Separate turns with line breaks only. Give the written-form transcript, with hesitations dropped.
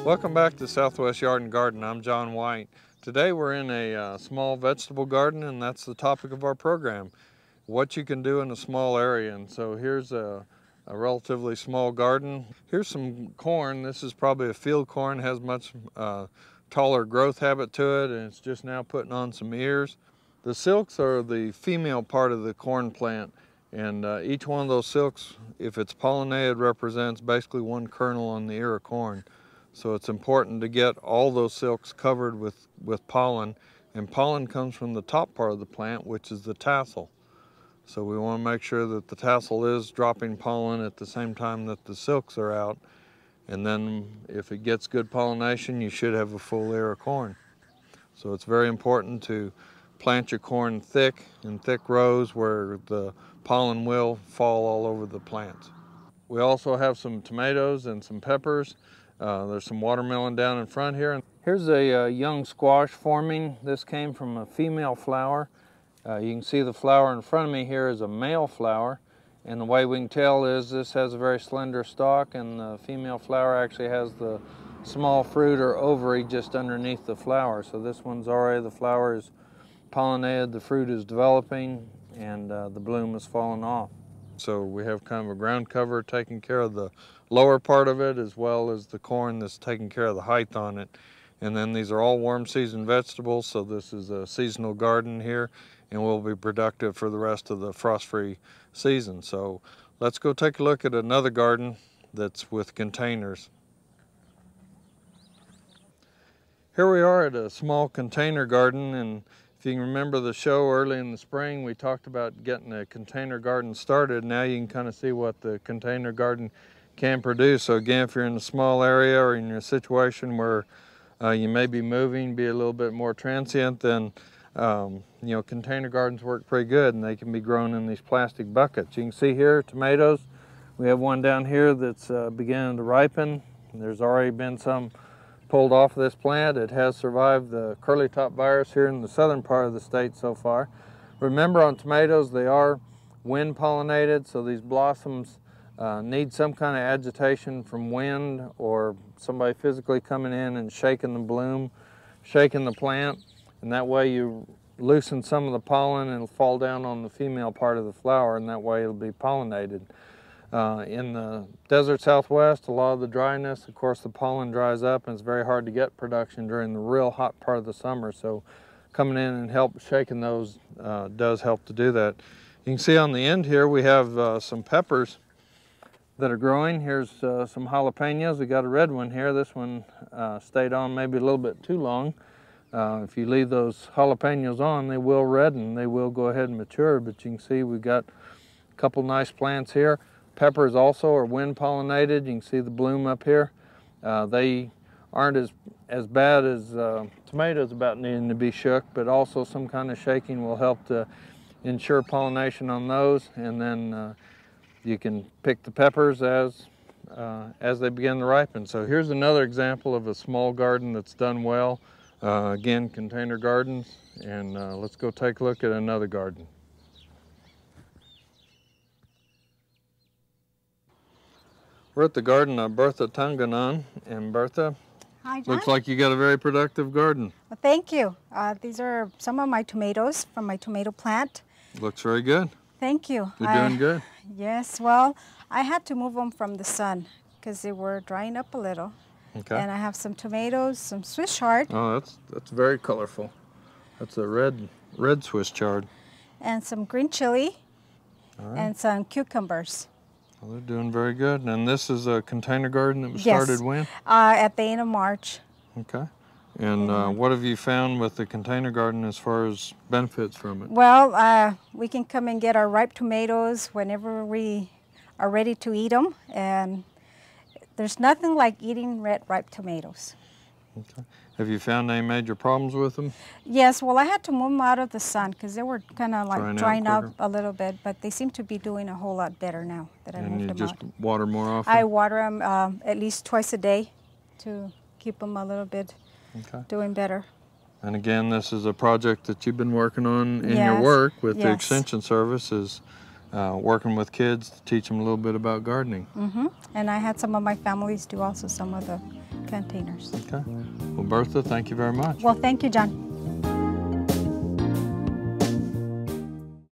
Welcome back to Southwest Yard and Garden. I'm John White. Today we're in a small vegetable garden, and that's the topic of our program, what you can do in a small area. And so here's a relatively small garden. Here's some corn. This is probably a field corn, has much taller growth habit to it, and it's just now putting on some ears. The silks are the female part of the corn plant, and each one of those silks, if it's pollinated, represents basically one kernel on the ear of corn. So it's important to get all those silks covered with pollen, and pollen comes from the top part of the plant, which is the tassel. So we want to make sure that the tassel is dropping pollen at the same time that the silks are out, and then if it gets good pollination, you should have a full ear of corn. So it's very important to plant your corn thick, in thick rows where the pollen will fall all over the plants. We also have some tomatoes and some peppers. There's some watermelon down in front here. Here's a young squash forming. This came from a female flower. You can see the flower in front of me here is a male flower, and the way we can tell is this has a very slender stalk, and the female flower actually has the small fruit or ovary just underneath the flower. So this one's already, the flower is pollinated, the fruit is developing, and the bloom is falling off. So we have kind of a ground cover taking care of the lower part of it, as well as the corn that's taking care of the height on it. And then these are all warm season vegetables, so this is a seasonal garden here, and will be productive for the rest of the frost-free season. So let's go take a look at another garden that's with containers. Here we are at a small container garden, and if you can remember the show early in the spring, we talked about getting a container garden started. Now you can kind of see what the container garden can produce. So again, if you're in a small area or in a situation where you may be moving, be a little bit more transient, then you know, container gardens work pretty good, and they can be grown in these plastic buckets. You can see here tomatoes. We have one down here that's beginning to ripen. There's already been some pulled off of this plant. It has survived the curly top virus here in the southern part of the state so far. Remember, on tomatoes, they are wind pollinated, so these blossoms need some kind of agitation from wind or somebody physically coming in and shaking the bloom, shaking the plant, and that way you loosen some of the pollen and it'll fall down on the female part of the flower, and that way it'll be pollinated. In the desert Southwest, a lot of the dryness, of course, the pollen dries up, and it's very hard to get production during the real hot part of the summer. So coming in and help shaking those does help to do that. You can see on the end here we have some peppers that are growing. Here's some jalapenos. We got a red one here. This one stayed on maybe a little bit too long. If you leave those jalapenos on, they will redden. They will go ahead and mature, but you can see we've got a couple nice plants here. Peppers also are wind pollinated. You can see the bloom up here. They aren't as bad as tomatoes about needing to be shook, but also some kind of shaking will help to ensure pollination on those. And then you can pick the peppers as they begin to ripen. So here's another example of a small garden that's done well. Again, container gardens, and let's go take a look at another garden. We're at the garden of Bertha Tanganan, and Bertha,
hi, John.
Looks like you got a very productive garden.
Well, thank you. These are some of my tomatoes from my tomato plant.
Looks very good.
Thank you.
You're doing good.
Yes, well, I had to move them from the sun because they were drying up a little.
Okay.
And I have some tomatoes, some Swiss chard.
Oh, that's very colorful. That's a red Swiss chard.
And some green chili.
All right.
And some cucumbers.
Well, they're doing very good. And this is a container garden that was started when?
At the end of March.
Okay. And what have you found with the container garden as far as benefits from it?
Well, we can come and get our ripe tomatoes whenever we are ready to eat them. And there's nothing like eating ripe tomatoes.
Okay. Have you found any major problems with them?
Yes, well, I had to move them out of the sun because they were kind of like drying up
quicker?
a little bit, but they seem to be doing a whole lot better now that I moved them out.
And you just water more often?
I water them at least twice a day to keep them a little bit doing better.
And again, this is a project that you've been working on in your work with the Extension Service, is working with kids to teach them a little bit about gardening.
And I had some of my families do also some of the containers.
Okay. Well, Bertha, thank you very much.
Well, thank you, John.